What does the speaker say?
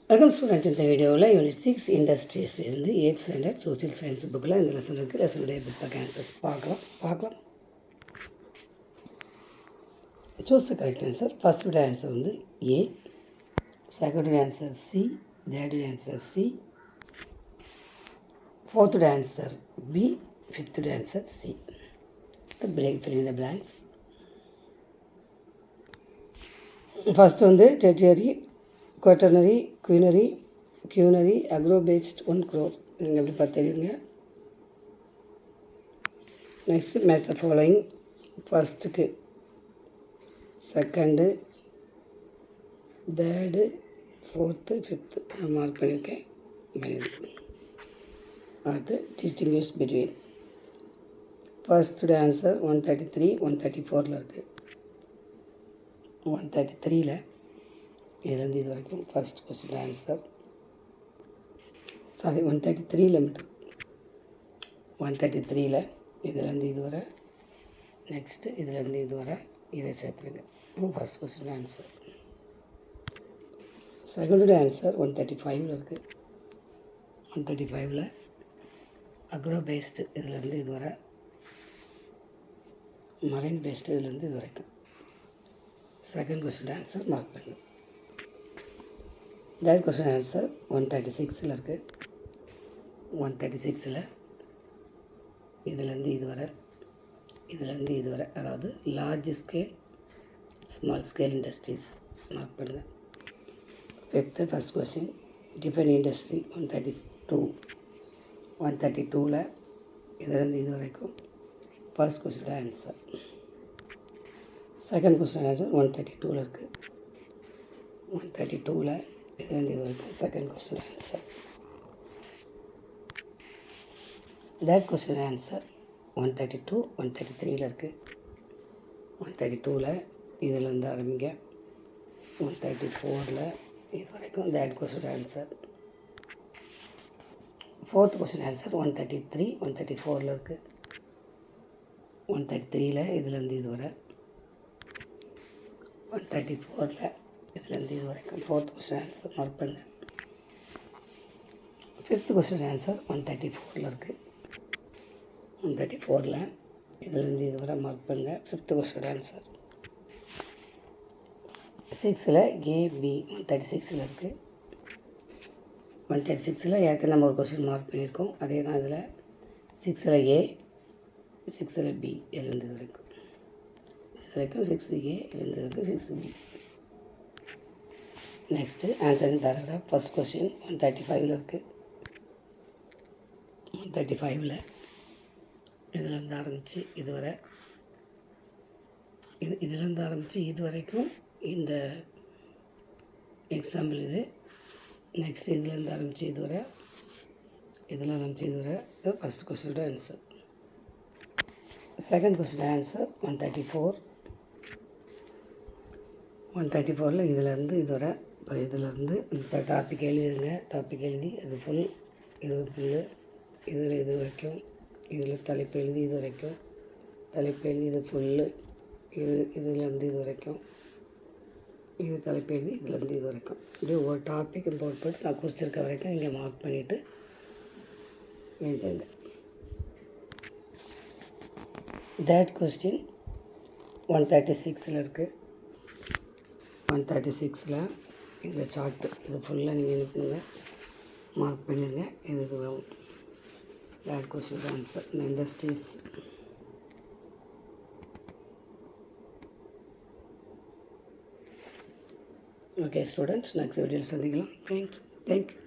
Welcome student. இந்த வீடியோவில் unit 6 industries இருந்து 8th ஸ்டாண்டர்ட் சோசியல் சயின்ஸ் புக்கில் இந்த லெசன் இருக்குது. லெசனுடைய புக் பேக் ஆன்சர்ஸ் பார்க்கலாம். Choose the correct answer. First answer வந்து A, second answer C, third answer C, fourth answer B, fifth answer C. fill in the blanks. First வந்து tertiary, quaternary, quinary, agro based 1 crore. நீங்கள் எப்படி பார்த்து தெரியுங்க. Next match following. ஃபஸ்ட்டுக்கு second, third, fourth, fifth நான் mark பண்ணியிருக்கேன். அடுத்து distinguish between. First answer 133, 134 இருக்குது. 133 இதுலேருந்து இது வரைக்கும் ஃபஸ்ட் கொஸ்டின் ஆன்சர். 133 மட்டும் 133 இதுலேருந்து இது வரை, நெக்ஸ்ட்டு இதுலேருந்து இது வரை இதை சேர்த்துருங்க. First question answer. செகண்டோட ஆன்சர் 135 இருக்குது. 135 அக்ரோ பேஸ்டு இதுலேருந்து இது வரை, மரைன் பேஸ்டு இதுலேருந்து இது வரைக்கும். செகண்ட் கொஸ்டின் ஆன்சர் மார்க் பண்ணு. தேர்ட் கொஸ்டின் ஆன்சர் 136 இருக்குது. 136 இதுலேருந்து இது வரை, அதாவது large scale, small scale industries mark பண்ணுங்கள். Fifth first question define industry 132. 132 இதுலேருந்து இது வரைக்கும் first question answer. Second question answer 132 இருக்குது. 132 இதுலேருந்து இது வரைக்கும் second question answer. Third question answer 132, 133 இருக்குது. 132 இதுலேருந்து ஆரம்பிங்க. 134 இது வரைக்கும் third question answer. Fourth question answer 133, 134 இருக்குது. 133 இதுலேருந்து இது வரை, 134 இதுலேருந்து இது வரைக்கும் ஃபோர்த் கொஸ்டின் ஆன்சர் மார்க் பண்ணு. ஃபிஃப்த் கொஸ்டின் ஆன்சர் 134 இருக்குது. 134 இதுலேருந்து இது வரை மார்க் பண்ணுங்கள். Fifth question answer. 6 ஏபி 136 இருக்குது. 136 ஏற்கனவே நம்ம ஒரு கொஸ்டின் மார்க் பண்ணியிருக்கோம். அதே தான் இதில் 6 ஏ, 6 பி இதுலேருந்து இது வரைக்கும் 6A இதுலேருந்து இருக்குது 6B. நெக்ஸ்ட்டு ஆன்சர் இன் பேராகிராஃப். ஃபஸ்ட் கொஸ்டின் 135 இருக்குது. 135 இதுலேருந்து ஆரம்பித்து இதுவரை, இதுலேருந்து ஆரம்பித்து இது வரைக்கும் இந்த எக்ஸாம்பிள் இது. நெக்ஸ்ட் இதுலேருந்து ஆரம்பித்து இதுவரை, இதில் ஆரம்பித்து இதுவரை ஃபஸ்ட் கொஸ்டினோட ஆன்சர். Second question answer 134. 134 இதிலேருந்து இதுவரை, அப்புறம் இதிலேருந்து இந்த டாபிக் எழுதிடுங்க. டாபிக் எழுதி அது ஃபுல், இது ஃபுல்லு, இதில் இது வரைக்கும், இதில் தலைப்பு எழுதி இது வரைக்கும், தலைப்பு எழுதி இது ஃபுல்லு, இதுலேருந்து இது வரைக்கும், இது தலைப்பு எழுதி இதுலேருந்து இது வரைக்கும், இப்படி ஒரு டாப்பிக்கும் போட்டு நான் குறிச்சிருக்க வரைக்கும் இங்கே மார்க் பண்ணிவிட்டு எழுதுங்க. தேர்ட் கொஸ்டின் 136 இருக்குது. 136 இந்த சார்ட்டு இது ஃபுல்லாக நீங்கள் எழுப்புங்க, மார்க் பண்ணிடுங்க. இதுக்கு வரும் தேர்ட் கொஸ்டின் ஆன்சர். இந்த இண்டஸ்ட்ரீஸ். ஓகே ஸ்டூடெண்ட்ஸ், நெக்ஸ்ட் வீடியோவில் சந்திக்கலாம். தேங்க்யூ.